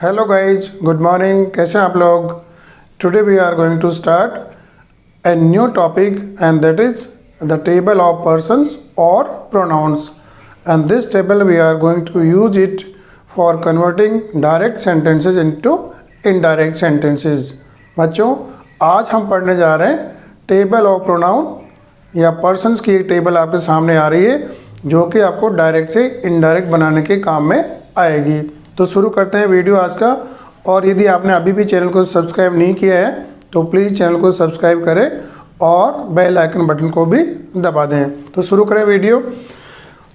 Hello guys, good morning. कैसे हैं आप लोग? Today we are going to start a new topic and that is the table of persons और pronouns, and this table we are going to use it for converting direct sentences into indirect sentences. बच्चों, आज हम पढ़ने जा रहे हैं table of pronoun या persons की एक टेबल आपके सामने आ रही है जो कि आपको डायरेक्ट से इनडायरेक्ट बनाने के काम में आएगी। तो शुरू करते हैं वीडियो आज का। और यदि आपने अभी भी चैनल को सब्सक्राइब नहीं किया है तो प्लीज़ चैनल को सब्सक्राइब करें और बेल आइकन बटन को भी दबा दें। तो शुरू करें वीडियो।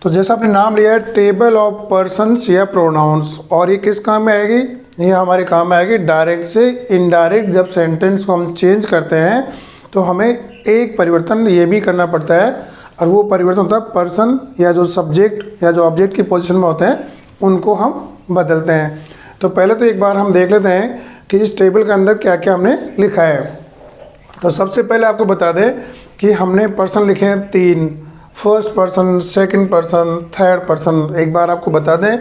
तो जैसा आपने नाम लिया है टेबल ऑफ पर्सन्स या प्रोनाउंस, और ये किस काम में आएगी? ये हमारे काम में आएगी डायरेक्ट से इनडायरेक्ट। जब सेंटेंस को हम चेंज करते हैं तो हमें एक परिवर्तन ये भी करना पड़ता है, और वो परिवर्तन होता है पर्सन या जो सब्जेक्ट या जो ऑब्जेक्ट की पोजीशन में होते हैं उनको हम बदलते हैं। तो पहले तो एक बार हम देख लेते हैं कि इस टेबल के अंदर क्या क्या हमने लिखा है। तो सबसे पहले आपको बता दें कि हमने पर्सन लिखे हैं 3, first person, second person, third person. एक बार आपको बता दें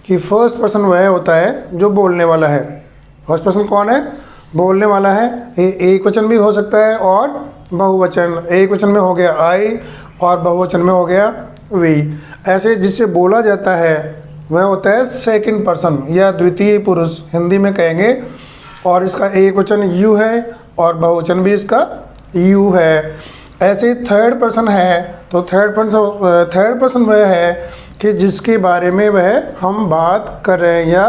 कि फर्स्ट पर्सन वह होता है जो बोलने वाला है। फर्स्ट पर्सन कौन है? बोलने वाला है। ये एक वचन भी हो सकता है और बहुवचन। एक वचन में हो गया आई और बहुवचन में हो गया वी। ऐसे जिससे बोला जाता है वह होता है सेकंड पर्सन या द्वितीय पुरुष, हिंदी में कहेंगे। और इसका एक वचन यू है और बहुवचन भी इसका यू है। ऐसे थर्ड पर्सन है तो थर्ड पर्सन वह है कि जिसके बारे में वह हम बात कर रहे हैं या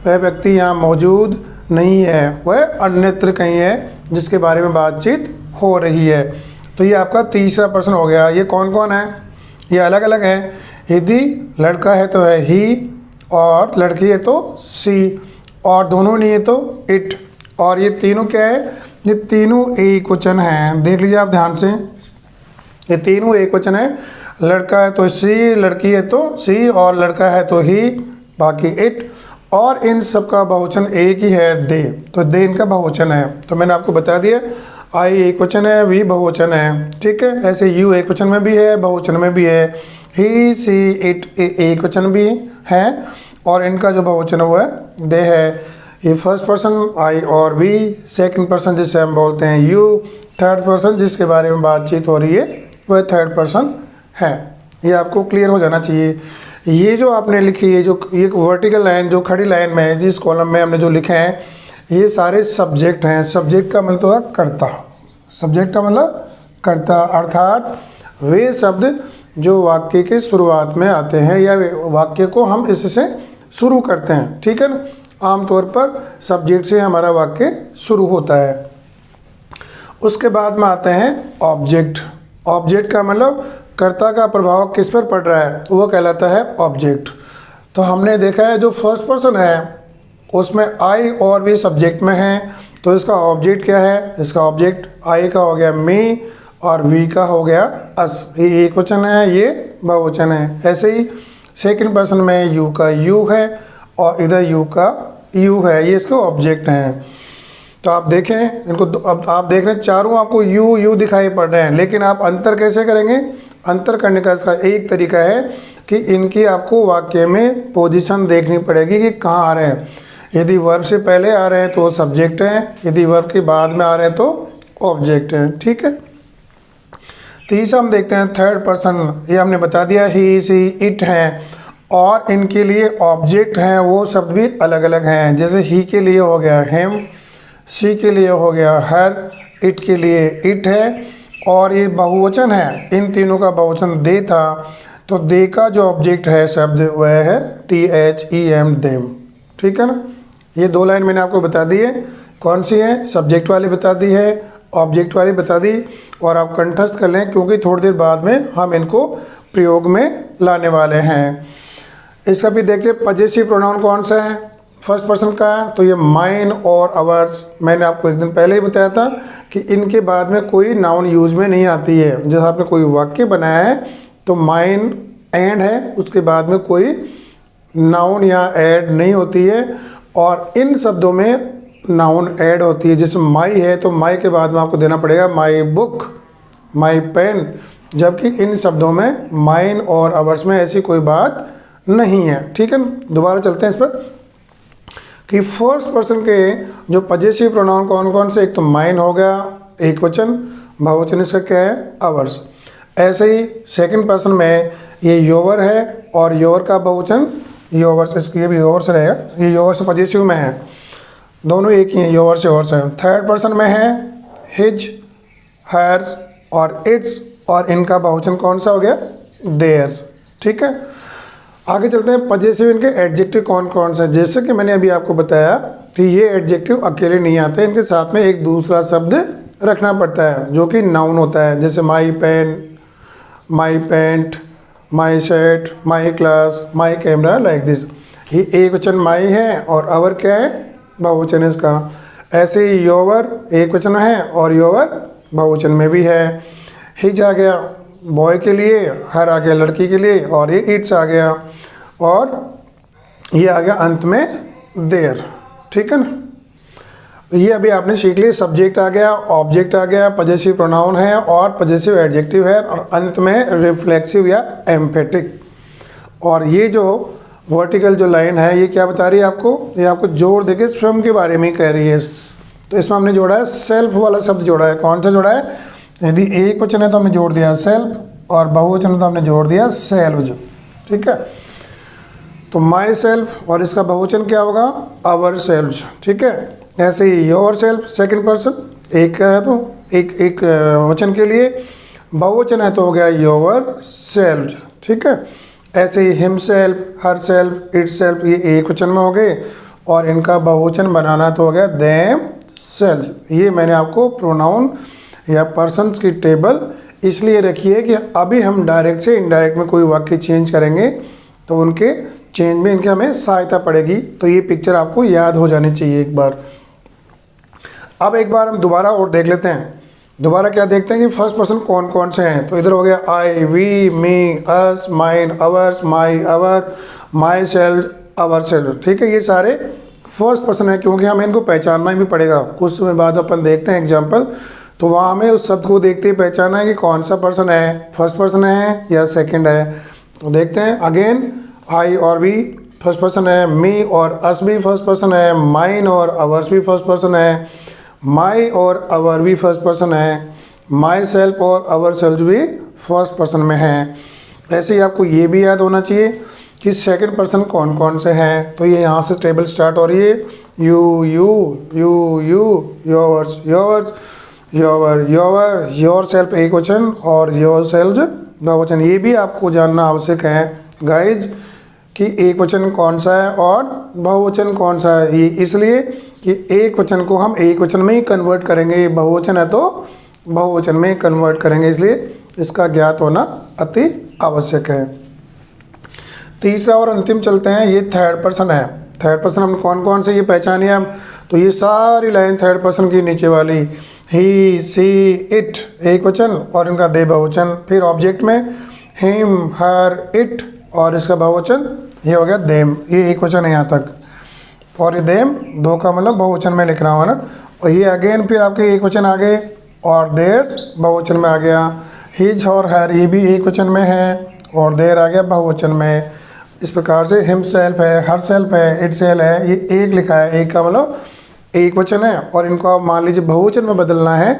वह व्यक्ति यहाँ मौजूद नहीं है, वह अन्यत्र कहीं है जिसके बारे में बातचीत हो रही है। तो ये आपका तीसरा पर्सन हो गया। ये कौन कौन है? ये अलग अलग है। यदि लड़का है तो है ही, और लड़की है तो सी, और दोनों नहीं है तो इट। और ये तीनों क्या है? ये तीनों एक वचन हैं। देख लीजिए आप ध्यान से, ये तीनों एक वचन है। लड़का है तो सी, लड़की है तो सी, और लड़का है तो ही, बाकी इट। और इन सब का बहुवचन एक ही है, दे। तो दे इनका बहुवचन है। तो मैंने आपको बता दिया आई एक वचन है, वी बहुवचन है, ठीक है। ऐसे यू एक वचन में भी है, बहुवचन में भी है। ही, सी, इट एक वचन भी है, और इनका जो बहुवचन है वो है दे है। ये फर्स्ट पर्सन आई और वी, सेकंड पर्सन जिसे हम बोलते हैं यू, थर्ड पर्सन जिसके बारे में बातचीत हो रही है वह थर्ड पर्सन है। ये आपको क्लियर हो जाना चाहिए। ये जो आपने लिखी है, जो ये वर्टिकल लाइन जो खड़ी लाइन में है, जिस कॉलम में हमने जो लिखे हैं, ये सारे सब्जेक्ट हैं। सब्जेक्ट का मतलब होता है कर्ता। सब्जेक्ट का मतलब कर्ता, अर्थात वे शब्द जो वाक्य के शुरुआत में आते हैं या वाक्य को हम इससे शुरू करते हैं, ठीक है ना। आमतौर पर सब्जेक्ट से हमारा वाक्य शुरू होता है। उसके बाद में आते हैं ऑब्जेक्ट। ऑब्जेक्ट का मतलब कर्ता का प्रभाव किस पर पड़ रहा है, वो कहलाता है ऑब्जेक्ट। तो हमने देखा है जो फर्स्ट पर्सन है उसमें आई और भी सब्जेक्ट में है, तो इसका ऑब्जेक्ट क्या है? इसका ऑब्जेक्ट आई का हो गया मी और वी का हो गया अस। ये एक वचन है, ये बहुवचन है। ऐसे ही सेकंड पर्सन में यू का यू है और इधर यू का यू है, ये इसके ऑब्जेक्ट हैं। तो आप देखें इनको, अब आप देख रहे हैं चारों आपको यू यू दिखाई पड़ रहे हैं, लेकिन आप अंतर कैसे करेंगे? अंतर करने का इसका एक तरीका है कि इनकी आपको वाक्य में पोजीशन देखनी पड़ेगी कि कहाँ आ रहे हैं। यदि वर्ब से पहले आ रहे हैं तो सब्जेक्ट हैं, यदि वर्ब के बाद में आ रहे हैं तो ऑब्जेक्ट हैं, ठीक है। तीसरा हम देखते हैं थर्ड पर्सन। ये हमने बता दिया ही, सी, इट हैं, और इनके लिए ऑब्जेक्ट हैं वो शब्द भी अलग अलग हैं। जैसे ही के लिए हो गया हिम, सी के लिए हो गया हर, इट के लिए इट है, और ये बहुवचन है। इन तीनों का बहुवचन दे था, तो दे का जो ऑब्जेक्ट है शब्द वह है THEM, देम, ठीक है ना। ये दो लाइन मैंने आपको बता दी है। कौन सी है? सब्जेक्ट वाली बता दी है, ऑब्जेक्ट वाली बता दी। और आप कंठस्थ कर लें क्योंकि थोड़ी देर बाद में हम इनको प्रयोग में लाने वाले हैं। इसका भी देखिए पजेसिव प्रोनाउन कौन सा है? फर्स्ट पर्सन का है, तो ये माइन और अवर्स। मैंने आपको एक दिन पहले ही बताया था कि इनके बाद में कोई नाउन यूज में नहीं आती है। जैसे आपने कोई वाक्य बनाया है तो माइन एंड है, उसके बाद में कोई नाउन या ऐड नहीं होती है, और इन शब्दों में नाउन ऐड होती है। जैसे माई है तो माई के बाद में आपको देना पड़ेगा माई बुक, माई पेन, जबकि इन शब्दों में माइन और अवर्स में ऐसी कोई बात नहीं है, ठीक है ना। दोबारा चलते हैं इस पर। कि फर्स्ट पर्सन के जो पजेसिव प्रोनाउन कौन कौन से, एक तो माइन हो गया एक वचन, बहुवचन इसका क्या है अवर्स। ऐसे ही सेकंड पर्सन में ये योवर है और योवर का बहुवचन योवर्स, इसके ये भी योवर्स रहेगा, ये योवर्स पजेसिव में है, दोनों एक ही हैं, योवर्स योवर्स हैं। थर्ड पर्सन में है हिज, हर्स और इट्स, और इनका बहुवचन कौन सा हो गया देयर्स। ठीक है, आगे चलते हैं पजेसिव इनके एडजेक्टिव कौन कौन से। जैसे कि मैंने अभी आपको बताया कि ये एडजेक्टिव अकेले नहीं आते, इनके साथ में एक दूसरा शब्द रखना पड़ता है जो कि नाउन होता है। जैसे my pen, my paint, my shirt, my class, my camera, like this. ये एक वचन माई है और अवर क्या है बहुवचन है इसका। ऐसे ही योवर एक वचन है और योवर बहुवचन में भी है। हिज आ गया बॉय के लिए, हर आ गया लड़की के लिए, और ये इट्स आ गया, और ये आ गया अंत में देयर। ठीक है ना, ये अभी आपने सीख लिया। सब्जेक्ट आ गया, ऑब्जेक्ट आ गया, पजेसिव प्रोनाउन है और पजेसिव एडजेक्टिव है, और अंत में रिफ्लेक्सिव या एम्फेटिक। और ये जो वर्टिकल जो लाइन है ये क्या बता रही है आपको, ये आपको जोड़ देके स्वयं के बारे में कह रही है। तो इसमें हमने जोड़ा है सेल्फ वाला शब्द जोड़ा है। कौन सा जोड़ा है, यदि एक वचन है तो हमने जोड़ दिया सेल्फ, और बहुवचन है तो हमने जोड़ दिया सेल्फ। ठीक है, तो माई सेल्फ और इसका बहुवचन क्या होगा आवर सेल्फ। ठीक है, ऐसे ही योर सेल्फ सेकेंड पर्सन, एक है तो एक वचन के लिए, बहुवचन है तो हो गया योर सेल्फ। ठीक है, ऐसे ही himself, herself, itself, ये एक वचन में हो गए, और इनका बहुवचन बनाना तो हो गया देम सेल्फ। ये मैंने आपको प्रोनाउन या पर्सन्स की टेबल इसलिए रखी है कि अभी हम डायरेक्ट से इनडायरेक्ट में कोई वाक्य चेंज करेंगे तो उनके चेंज में इनकी हमें सहायता पड़ेगी। तो ये पिक्चर आपको याद हो जानी चाहिए एक बार। अब एक बार हम दोबारा और देख लेते हैं। दोबारा क्या देखते हैं कि फर्स्ट पर्सन कौन कौन से हैं। तो इधर हो गया I, we, me, us, mine, ours, my, our, myself, ourself. ठीक है, ये सारे फर्स्ट पर्सन है क्योंकि हमें इनको पहचानना भी पड़ेगा। कुछ समय बाद अपन देखते हैं एग्जाम्पल, तो वहाँ हमें उस शब्द को देखते ही पहचाना है कि कौन सा पर्सन है, फर्स्ट पर्सन है या सेकंड है। तो देखते हैं अगेन, आई और वी फर्स्ट पर्सन है, मी और अस भी फर्स्ट पर्सन है, माइन और अवर्स भी फर्स्ट पर्सन है, माई और अवर भी फर्स्ट पर्सन है, माई सेल्फ और अवर सेल्फ भी फर्स्ट पर्सन में है। ऐसे ही आपको ये भी याद होना चाहिए कि सेकंड पर्सन कौन कौन से हैं। तो ये यहाँ से टेबल स्टार्ट हो रही है, you, yours, yours, योवर, योवर, your self एक वचन और योर सेल्फ बहुवचन। ये भी आपको जानना आवश्यक है गाइज कि एक वचन कौन सा है और बहुवचन कौन सा है। ये इसलिए कि एक वचन को हम एक वचन में ही कन्वर्ट करेंगे, बहुवचन है तो बहुवचन में ही कन्वर्ट करेंगे, इसलिए इसका ज्ञात होना अति आवश्यक है। तीसरा और अंतिम चलते हैं, ये थर्ड पर्सन है। थर्ड पर्सन हम कौन कौन से ये पहचानिए हम, तो ये सारी लाइन थर्ड पर्सन की नीचे वाली, ही, सी, इट एक वचन और इनका दे बहुवचन। फिर ऑब्जेक्ट में हिम, हर, इट और इसका बहुवचन ये हो गया देम, ये एक वचन है यहाँ तक, और ये देम दो का मतलब बहुवचन में लिख रहा हूँ ना। और ये अगेन फिर आपके एक वचन आ गए और देयर्स बहुवचन में आ गया। हिज और हर ये भी एक वचन में है और देयर आ गया बहुवचन में। इस प्रकार से हिम सेल्फ है, हर सेल्फ है, इट सेल्फ है, ये एक लिखा है, एक का मतलब एक वचन है, और इनको आप मान लीजिए बहुवचन में बदलना है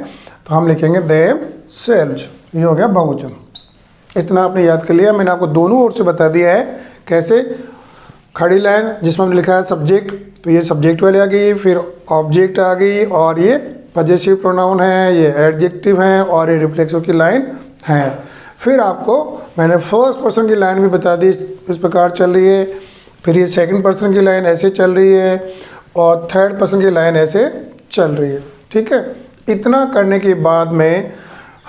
तो हम लिखेंगे देम सेल्फ, ये हो गया बहुवचन। इतना आपने याद कर लिया। मैंने आपको दोनों ओर से बता दिया है कैसे। खड़ी लाइन जिसमें हमने लिखा है सब्जेक्ट, तो ये सब्जेक्ट वाली आ गई, फिर ऑब्जेक्ट आ गई, और ये पजेसिव प्रोनाउन है, ये एडजेक्टिव है, और ये रिफ्लेक्सिव की लाइन है। फिर आपको मैंने फर्स्ट पर्सन की लाइन भी बता दी, इस प्रकार चल रही है। फिर ये सेकंड पर्सन की लाइन ऐसे चल रही है और थर्ड पर्सन की लाइन ऐसे चल रही है। ठीक है, इतना करने के बाद में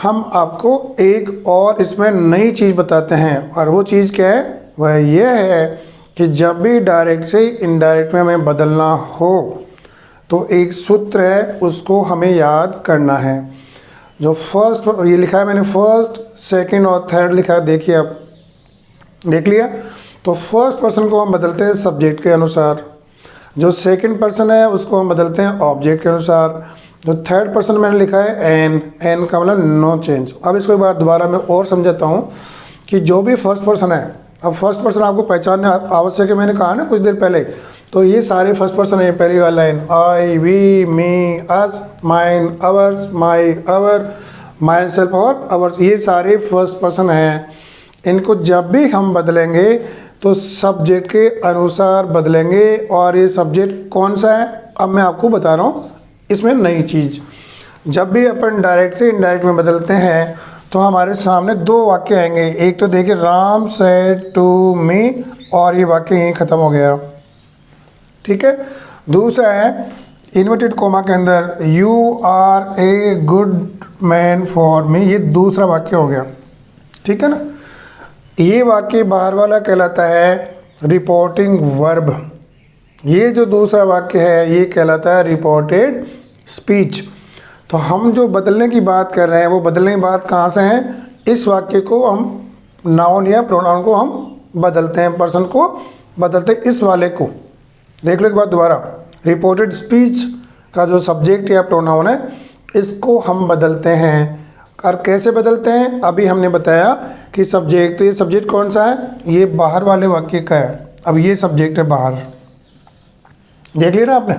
हम आपको एक और इसमें नई चीज़ बताते हैं, और वो चीज़ क्या है, वह यह है कि जब भी डायरेक्ट से इनडायरेक्ट में हमें बदलना हो तो एक सूत्र है, उसको हमें याद करना है। जो फर्स्ट ये लिखा है मैंने, फर्स्ट, सेकंड और थर्ड लिखा है, देखिए आप देख लिया। तो फर्स्ट पर्सन को हम बदलते हैं सब्जेक्ट के अनुसार, जो सेकंड पर्सन है उसको हम बदलते हैं ऑब्जेक्ट के अनुसार, जो थर्ड पर्सन मैंने लिखा है एन, एन का मतलब नो चेंज। अब इसको एक बार दोबारा मैं और समझाता हूँ कि जो भी फर्स्ट पर्सन है, अब फर्स्ट पर्सन आपको पहचानना आवश्यक है। मैंने कहा ना कुछ देर पहले तो ये सारे फर्स्ट पर्सन है। पहली वाली line I, we, me, us, mine, ours, my, our, myself और अवर्स, ये सारे फर्स्ट पर्सन हैं। इनको जब भी हम बदलेंगे तो सब्जेक्ट के अनुसार बदलेंगे। और ये सब्जेक्ट कौन सा है अब मैं आपको बता रहा हूँ। इसमें नई चीज़, जब भी अपन डायरेक्ट से इनडायरेक्ट में बदलते हैं तो हमारे सामने दो वाक्य आएंगे। एक तो देखिए राम सेड टू मी, और ये वाक्य यहीं ख़त्म हो गया, ठीक है। दूसरा है इन्वर्टेड कोमा के अंदर you are a good man for me, ये दूसरा वाक्य हो गया, ठीक है ना। ये वाक्य बाहर वाला कहलाता है रिपोर्टिंग वर्ब। ये जो दूसरा वाक्य है ये कहलाता है रिपोर्टेड स्पीच। तो हम जो बदलने की बात कर रहे हैं वो बदलने की बात कहाँ से है, इस वाक्य को हम नाउन या प्रोनाउन को हम बदलते हैं, पर्सन को बदलते हैं, इस वाले को देख लो एक बार दोबारा। रिपोर्टेड स्पीच का जो सब्जेक्ट या प्रोनाउन है इसको हम बदलते हैं। और कैसे बदलते हैं अभी हमने बताया कि सब्जेक्ट, तो ये सब्जेक्ट कौन सा है, ये बाहर वाले वाक्य का है। अब ये सब्जेक्ट है बाहर, देख लिया ना आपने।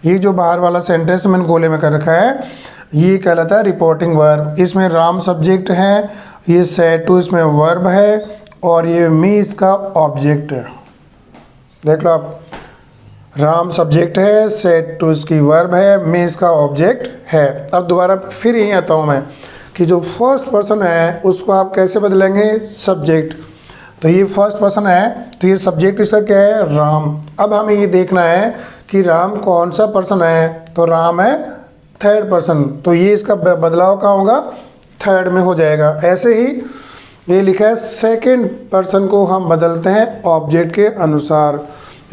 ये जो बाहर वाला सेंटेंस मैंने गोले में कर रखा है ये कहलाता है रिपोर्टिंग वर्ब। इसमें राम सब्जेक्ट है, ये सेड टू इसमें वर्ब है, और ये मी इसका ऑब्जेक्ट है। देख लो आप, राम सब्जेक्ट है, सेड टू इसकी वर्ब है, मी इसका ऑब्जेक्ट है। अब दोबारा फिर यहीं आता हूँ मैं कि जो फर्स्ट पर्सन है उसको आप कैसे बदलेंगे, सब्जेक्ट। तो ये फर्स्ट पर्सन है तो ये सब्जेक्ट इसका क्या है, राम। अब हमें ये देखना है कि राम कौन सा पर्सन है, तो राम है थर्ड पर्सन, तो ये इसका बदलाव कहाँ होगा, थर्ड में हो जाएगा। ऐसे ही ये लिखा है सेकंड पर्सन को हम बदलते हैं ऑब्जेक्ट के अनुसार।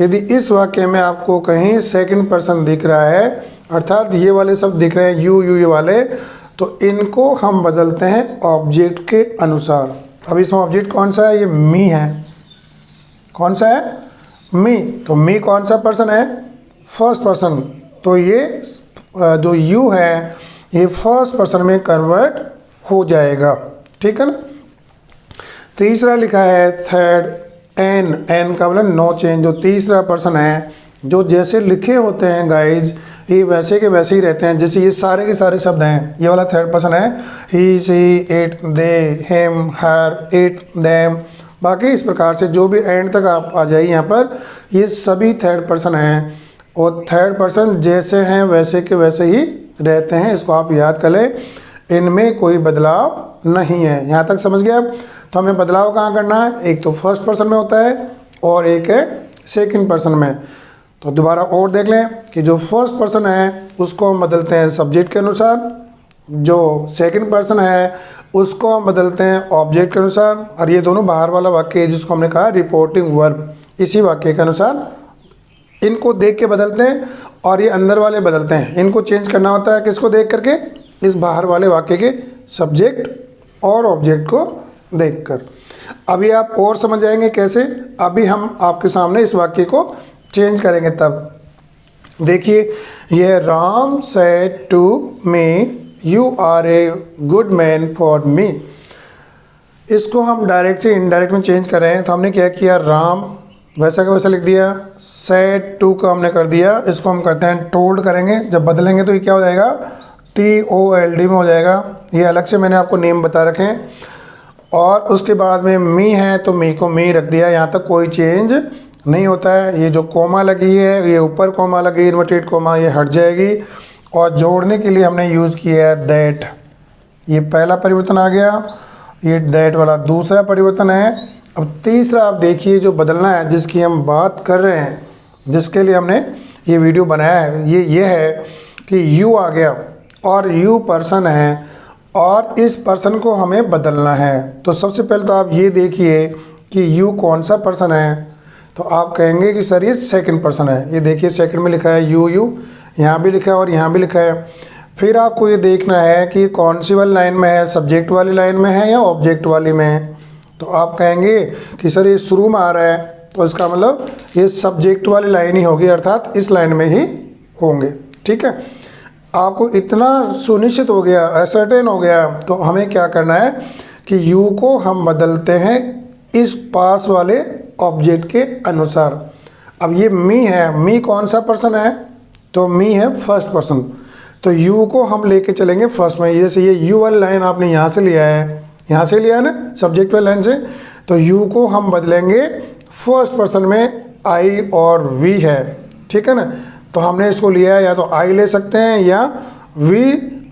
यदि इस वाक्य में आपको कहीं सेकंड पर्सन दिख रहा है, अर्थात ये वाले सब दिख रहे हैं यू यू ये वाले, तो इनको हम बदलते हैं ऑब्जेक्ट के अनुसार। अब इसमें ऑब्जेक्ट कौन सा है, ये मी है। कौन सा है, मी। तो मी कौन सा पर्सन है, फर्स्ट पर्सन। तो ये जो यू है ये फर्स्ट पर्सन में कन्वर्ट हो जाएगा, ठीक है ना। तीसरा लिखा है थर्ड, एन, एन का मतलब नो चेंज। जो तीसरा पर्सन है, जो जैसे लिखे होते हैं गाइज ये वैसे के वैसे ही रहते हैं, जैसे ये सारे के सारे शब्द हैं। ये वाला थर्ड पर्सन है, he, she, it, they, him, her, it, them, बाकी इस प्रकार से जो भी एंड तक आप आ जाइए यहाँ पर, ये सभी थर्ड पर्सन हैं। और थर्ड पर्सन जैसे हैं वैसे के वैसे ही रहते हैं, इसको आप याद कर लें, इनमें कोई बदलाव नहीं है। यहाँ तक समझ गए आप। तो हमें बदलाव कहाँ करना है, एक तो फर्स्ट पर्सन में होता है और एक है सेकंड पर्सन में। तो दोबारा और देख लें कि जो फर्स्ट पर्सन है उसको हम बदलते हैं सब्जेक्ट के अनुसार, जो सेकंड पर्सन है उसको हम बदलते हैं ऑब्जेक्ट के अनुसार, और ये दोनों बाहर वाला वाक्य है जिसको हमने कहा रिपोर्टिंग वर्ब, इसी वाक्य के अनुसार इनको देख के बदलते हैं। और ये अंदर वाले बदलते हैं, इनको चेंज करना होता है किसको देख करके, इस बाहर वाले वाक्य के सब्जेक्ट और ऑब्जेक्ट को देखकर। अभी आप और समझ जाएंगे कैसे, अभी हम आपके सामने इस वाक्य को चेंज करेंगे तब। देखिए ये Ram said to me you are a good man for me. इसको हम डायरेक्ट से इनडायरेक्ट में चेंज कर रहे हैं। तो हमने क्या किया, राम वैसा का वैसा लिख दिया, सेड टू का हमने कर दिया, इसको हम करते हैं टोल्ड करेंगे। जब बदलेंगे तो ये क्या हो जाएगा, TOLD में हो जाएगा। ये अलग से मैंने आपको नेम बता रखे हैं। और उसके बाद में मी है तो मी को मी रख दिया, यहाँ तक कोई चेंज नहीं होता है। ये जो कोमा लगी है, ये ऊपर कोमा लगी इन्वर्टेड कोमा, ये हट जाएगी। और जोड़ने के लिए हमने यूज़ किया है दैट, ये पहला परिवर्तन आ गया, ये दैट वाला दूसरा परिवर्तन है। अब तीसरा आप देखिए जो बदलना है, जिसकी हम बात कर रहे हैं, जिसके लिए हमने ये वीडियो बनाया है, ये है कि यू आ गया और यू पर्सन है और इस पर्सन को हमें बदलना है। तो सबसे पहले तो आप ये देखिए कि यू कौन सा पर्सन है, तो आप कहेंगे कि सर ये सेकंड पर्सन है। ये देखिए सेकंड में लिखा है यू यू, यहाँ भी लिखा है और यहाँ भी लिखा है। फिर आपको ये देखना है कि कौन सी वाली लाइन में है, सब्जेक्ट वाली लाइन में है या ऑब्जेक्ट वाली में है। तो आप कहेंगे कि सर ये शुरू में आ रहा है, तो इसका मतलब ये सब्जेक्ट वाली लाइन ही होगी, अर्थात इस लाइन में ही होंगे, ठीक है। आपको इतना सुनिश्चित हो गया, असर्टेन हो गया, तो हमें क्या करना है कि यू को हम बदलते हैं इस पास वाले ऑब्जेक्ट के अनुसार। अब ये मी है, मी कौन सा पर्सन है, तो मी है फर्स्ट पर्सन, तो यू को हम लेके चलेंगे फर्स्ट में। जैसे ये यू वाली लाइन आपने यहाँ से लिया है, यहाँ से लिया है ना सब्जेक्ट वाली लाइन से, तो यू को हम बदलेंगे फर्स्ट पर्सन में आई और वी है, ठीक है ना। तो हमने इसको लिया है, या तो आई ले सकते हैं या वी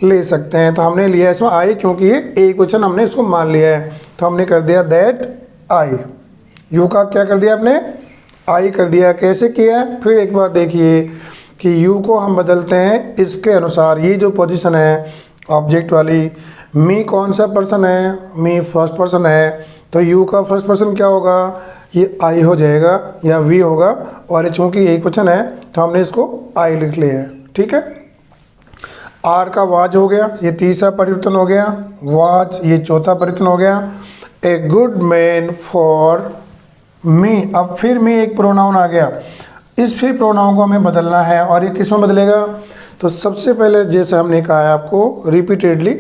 ले सकते हैं, तो हमने लिया है इसमें आई, क्योंकि ये एक क्वेश्चन हमने इसको मान लिया है, तो हमने कर दिया दैट आई। यू का क्या कर दिया आपने, आई कर दिया। कैसे किया है, फिर एक बार देखिए कि यू को हम बदलते हैं इसके अनुसार। ये जो पोजीशन है ऑब्जेक्ट वाली, मी कौन सा पर्सन है, मी फर्स्ट पर्सन है, तो यू का फर्स्ट पर्सन क्या होगा, ये आई हो जाएगा या वी होगा, और ये चूँकि एक क्वेश्चन है तो हमने इसको आई लिख लिया है, ठीक है। आर का वाज हो गया, ये तीसरा परिवर्तन हो गया, वाज ये चौथा परिवर्तन हो गया। ए गुड मैन फॉर मी, अब फिर मी एक प्रोनाउन आ गया, इस फिर प्रोनाउन को हमें बदलना है, और ये किस में बदलेगा, तो सबसे पहले जैसे हमने कहा है आपको रिपीटेडली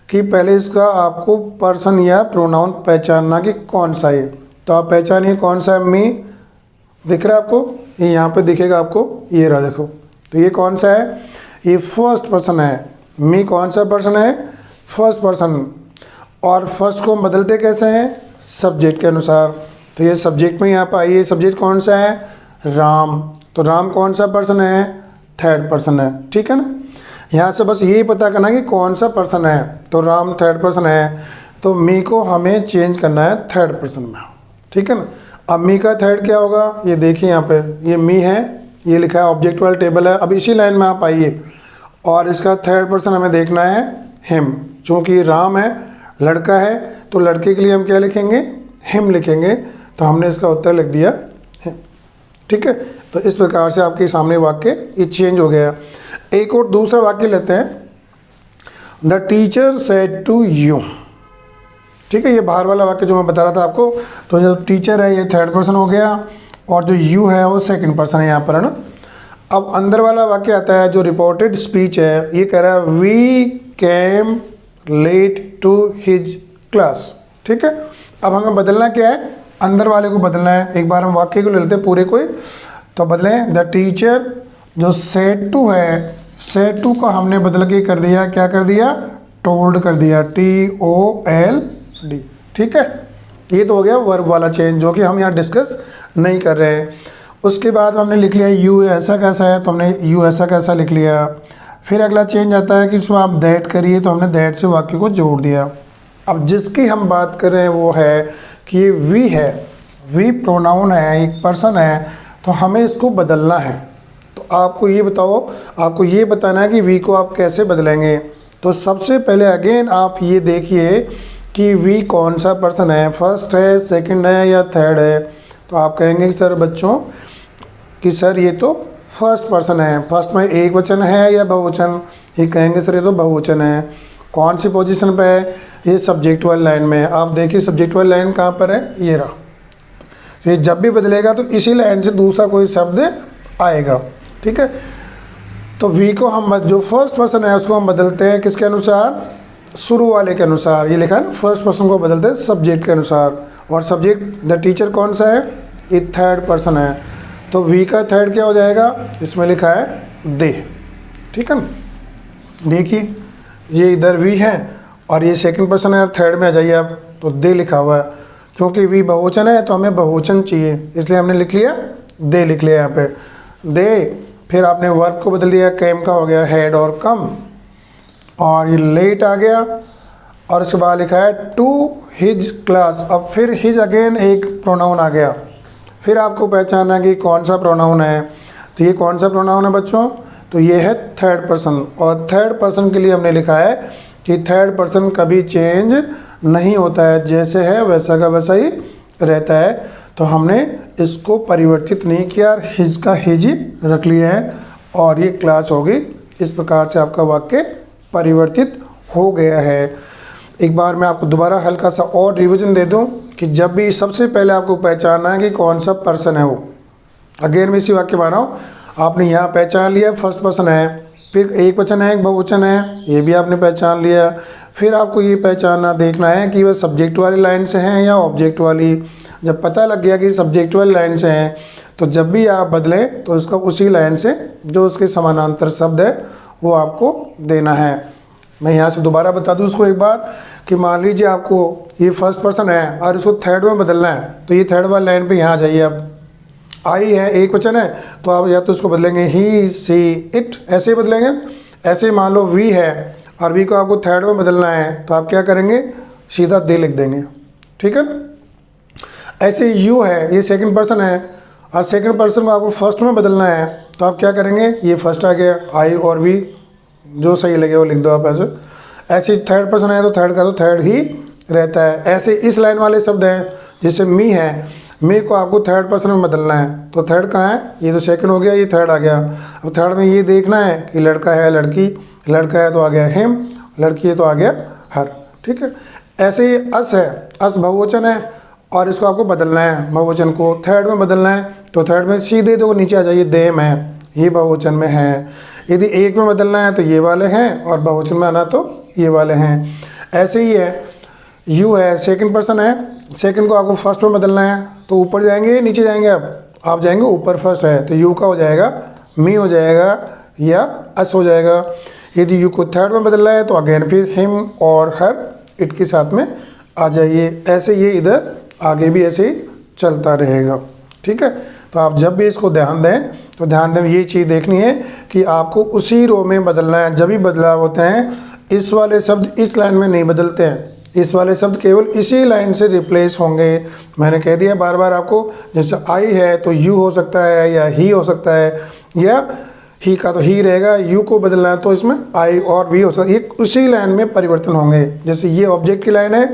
कि पहले इसका आपको पर्सन या प्रोनाउन पहचानना कि कौन सा है। तो आप पहचानिए कौन सा है, मी दिख रहा है आपको, ये यहाँ पे दिखेगा आपको, ये रहा देखो, तो ये कौन सा है, ये फर्स्ट पर्सन है। मी कौन सा पर्सन है, फर्स्ट पर्सन, और फर्स्ट को हम बदलते कैसे हैं, सब्जेक्ट के अनुसार। तो ये सब्जेक्ट में यहाँ पर आइए, सब्जेक्ट कौन सा है, राम, तो राम कौन सा पर्सन है, थर्ड पर्सन है, ठीक है ना। यहाँ से बस यही पता करना कि कौन सा पर्सन है, तो राम थर्ड पर्सन है, तो मी को हमें चेंज करना है थर्ड पर्सन में, ठीक है ना। अब मी का थर्ड क्या होगा, ये देखिए यहाँ पे ये मी है, ये लिखा है ऑब्जेक्ट वाला टेबल है। अब इसी लाइन में आप आइए और इसका थर्ड पर्सन हमें देखना है हिम, चूँकि राम है, लड़का है, तो लड़के के लिए हम क्या लिखेंगे, हिम लिखेंगे, तो हमने इसका उत्तर लिख दिया हिम, ठीक है। तो इस प्रकार से आपके सामने वाक्य ये चेंज हो गया। एक और दूसरा वाक्य लेते हैं, the teacher said to you, ठीक है, ये बाहर वाला वाक्य जो मैं बता रहा था आपको, तो जो टीचर है ये थर्ड पर्सन हो गया, और जो यू है वो सेकंड पर्सन है यहाँ पर, है ना। अब अंदर वाला वाक्य आता है जो रिपोर्टेड स्पीच है, ये कह रहा है we came late to his class, ठीक है। अब हमें बदलना क्या है, अंदर वाले को बदलना है। एक बार हम वाक्य को ले लेते हैं पूरे को, तो बदलें, द टीचर जो सेड टू है, सेड टू को हमने बदल के कर दिया, क्या कर दिया, टोल्ड कर दिया, TOLD, ठीक है। ये तो हो गया वर्ब वाला चेंज, जो कि हम यहाँ डिस्कस नहीं कर रहे हैं। उसके बाद हमने लिख लिया यू ऐसा कैसा है, तो हमने यू ऐसा कैसा लिख लिया। फिर अगला चेंज आता है कि इसमें आप दैट करिए, तो हमने दैट से वाक्य को जोड़ दिया। अब जिसकी हम बात कर रहे हैं वो है कि ये वी है, वी प्रोनाउन है, एक पर्सन है, तो हमें इसको बदलना है। तो आपको ये बताओ, आपको ये बताना है कि वी को आप कैसे बदलेंगे। तो सबसे पहले अगेन आप ये देखिए कि वी कौन सा पर्सन है, फर्स्ट है, सेकंड है या थर्ड है। तो आप कहेंगे कि सर बच्चों कि सर ये तो फर्स्ट पर्सन है, फर्स्ट में एक वचन है या बहुवचन, ये कहेंगे सर ये तो बहुवचन है। कौन सी पोजीशन पे है, ये सब्जेक्ट वाली लाइन में है। आप देखिए सब्जेक्ट वाली लाइन कहाँ पर है, ये रहा। तो ये जब भी बदलेगा तो इसी लाइन से दूसरा कोई शब्द आएगा, ठीक है। तो वी को हम जो फर्स्ट पर्सन है उसको हम बदलते हैं किसके अनुसार, शुरू वाले के अनुसार। ये लिखा है ना, फर्स्ट पर्सन को बदलते हैं सब्जेक्ट के अनुसार, और सब्जेक्ट द टीचर कौन सा है, ये थर्ड पर्सन है, तो वी का थर्ड क्या हो जाएगा, इसमें लिखा है दे, ठीक है ना। देखिए ये इधर वी है और ये सेकंड पर्सन है, और थर्ड में आ जाइए आप, तो दे लिखा हुआ है। क्योंकि वी बहुवचन है तो हमें बहुवचन चाहिए, इसलिए हमने लिख लिया दे, लिख लिया यहाँ पे दे। फिर आपने वर्ब को बदल दिया, कैम का हो गया हैड और कम, और ये लेट आ गया, और उसके बाद लिखा है टू हिज क्लास। अब फिर हिज अगेन एक प्रोनाउन आ गया, फिर आपको पहचानना कि कौन सा प्रोनाउन है। तो ये कौन सा प्रोनाउन है बच्चों, तो ये है थर्ड पर्सन, और थर्ड पर्सन के लिए हमने लिखा है कि थर्ड पर्सन कभी चेंज नहीं होता है, जैसे है वैसा का वैसा ही रहता है। तो हमने इसको परिवर्तित नहीं किया, हिज का हिज रख लिया है, और ये क्लास होगी। इस प्रकार से आपका वाक्य परिवर्तित हो गया है। एक बार मैं आपको दोबारा हल्का सा और रिवीजन दे दूं कि जब भी सबसे पहले आपको पहचानना है कि कौन सा पर्सन है वो। अगेन मैं इसी वाक्य में आ रहा हूँ, आपने यहाँ पहचान लिया फर्स्ट पर्सन है, फिर एक वचन है एक बहुवचन है, ये भी आपने पहचान लिया। फिर आपको ये पहचानना देखना है कि वह सब्जेक्ट वाली लाइन से हैं या ऑब्जेक्ट वाली। जब पता लग गया कि सब्जेक्ट वाली लाइन से हैं तो जब भी आप बदलें तो उसको उसी लाइन से जो उसके समानांतर शब्द है वो आपको देना है। मैं यहाँ से दोबारा बता दूँ उसको एक बार कि मान लीजिए आपको ये फर्स्ट पर्सन है और इसको थर्ड में बदलना है, तो ये थर्ड वाली लाइन पे यहाँ जाइए। अब आई है, एक वचन है, तो आप या तो इसको बदलेंगे ही, सी, इट, ऐसे ही बदलेंगे। ऐसे ही मान लो वी है और वी को आपको थर्ड में बदलना है, तो आप क्या करेंगे, सीधा दे लिख देंगे, ठीक है। ऐसे यू है, ये सेकंड पर्सन है और सेकंड पर्सन को आपको फर्स्ट में बदलना है, तो आप क्या करेंगे, ये फर्स्ट आ गया, आई और वी, जो सही लगे वो लिख दो आप ऐसे। ऐसे थर्ड पर्सन है तो थर्ड का तो थर्ड ही रहता है। ऐसे इस लाइन वाले शब्द हैं, जैसे मी है, मी को आपको थर्ड पर्सन में बदलना है, तो थर्ड कहाँ है, ये तो सेकंड हो गया, ये थर्ड आ गया। अब थर्ड में ये देखना है कि लड़का है लड़की, लड़का है तो आ गया हिम, लड़की है तो आ गया हर, ठीक है। ऐसे ही अस है, अस बहुवचन है और इसको आपको बदलना है, बहुवचन को थर्ड में बदलना है, तो थर्ड में सीधे तो नीचे आ जाइए, देम है, ये बहुवचन में है। यदि एक में बदलना है तो ये वाले हैं और बहुवचन में आना तो ये वाले हैं। ऐसे ही है, यू है, सेकंड पर्सन है, सेकंड को आपको फर्स्ट में बदलना है, तो ऊपर जाएंगे नीचे जाएंगे, अब आप जाएंगे ऊपर, फर्स्ट है तो यू का हो जाएगा मी हो जाएगा या अस हो जाएगा। यदि यू को थर्ड में बदलना है तो अगेन फिर हिम और हर, इट के साथ में आ जाइए। ऐसे ये इधर आगे भी ऐसे ही चलता रहेगा, ठीक है। तो आप जब भी इसको ध्यान दें तो ध्यान दें, ये चीज़ देखनी है कि आपको उसी रो में बदलना है। जब भी बदलाव होते हैं, इस वाले शब्द इस लाइन में नहीं बदलते हैं, इस वाले शब्द केवल इसी लाइन से रिप्लेस होंगे। मैंने कह दिया बार बार आपको, जैसे आई है तो यू हो सकता है या ही हो सकता है, या ही का तो ही रहेगा, यू को बदलना है तो इसमें आई और भी हो सकता है, ये उसी लाइन में परिवर्तन होंगे। जैसे ये ऑब्जेक्ट की लाइन है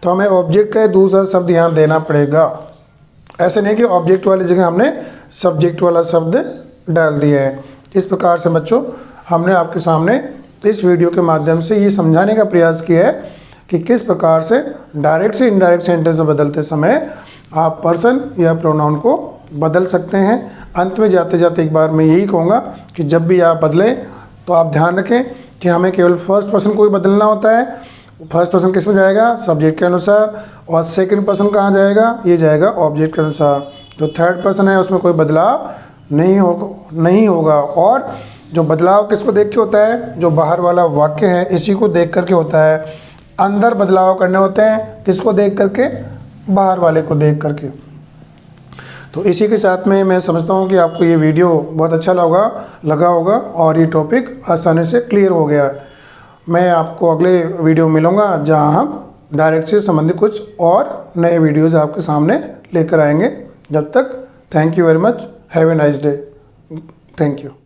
तो हमें ऑब्जेक्ट का दूसरा शब्द यहाँ देना पड़ेगा। ऐसे नहीं कि ऑब्जेक्ट वाली जगह हमने सब्जेक्ट वाला शब्द डाल दिया है। इस प्रकार से बच्चों हमने आपके सामने इस वीडियो के माध्यम से ये समझाने का प्रयास किया है कि किस प्रकार से डायरेक्ट से इनडायरेक्ट सेंटेंस बदलते समय आप पर्सन या प्रोनाउन को बदल सकते हैं। अंत में जाते जाते एक बार मैं यही कहूँगा कि जब भी आप बदलें तो आप ध्यान रखें कि हमें केवल फर्स्ट पर्सन को ही बदलना होता है। फर्स्ट पर्सन किस में जाएगा, सब्जेक्ट के अनुसार, और सेकंड पर्सन कहाँ जाएगा, ये जाएगा ऑब्जेक्ट के अनुसार। जो थर्ड पर्सन है उसमें कोई बदलाव नहीं होगा। और जो बदलाव किसको देख के होता है, जो बाहर वाला वाक्य है इसी को देख करके होता है। अंदर बदलाव करने होते हैं किसको देख करके, बाहर वाले को देख करके। तो इसी के साथ में मैं समझता हूँ कि आपको ये वीडियो बहुत अच्छा लगा होगा और ये टॉपिक आसानी से क्लियर हो गया। मैं आपको अगले वीडियो में मिलूँगा जहाँ हम डायरेक्ट से संबंधित कुछ और नए वीडियोज़ आपके सामने लेकर आएंगे। जब तक thank you very much, have a nice day, thank you.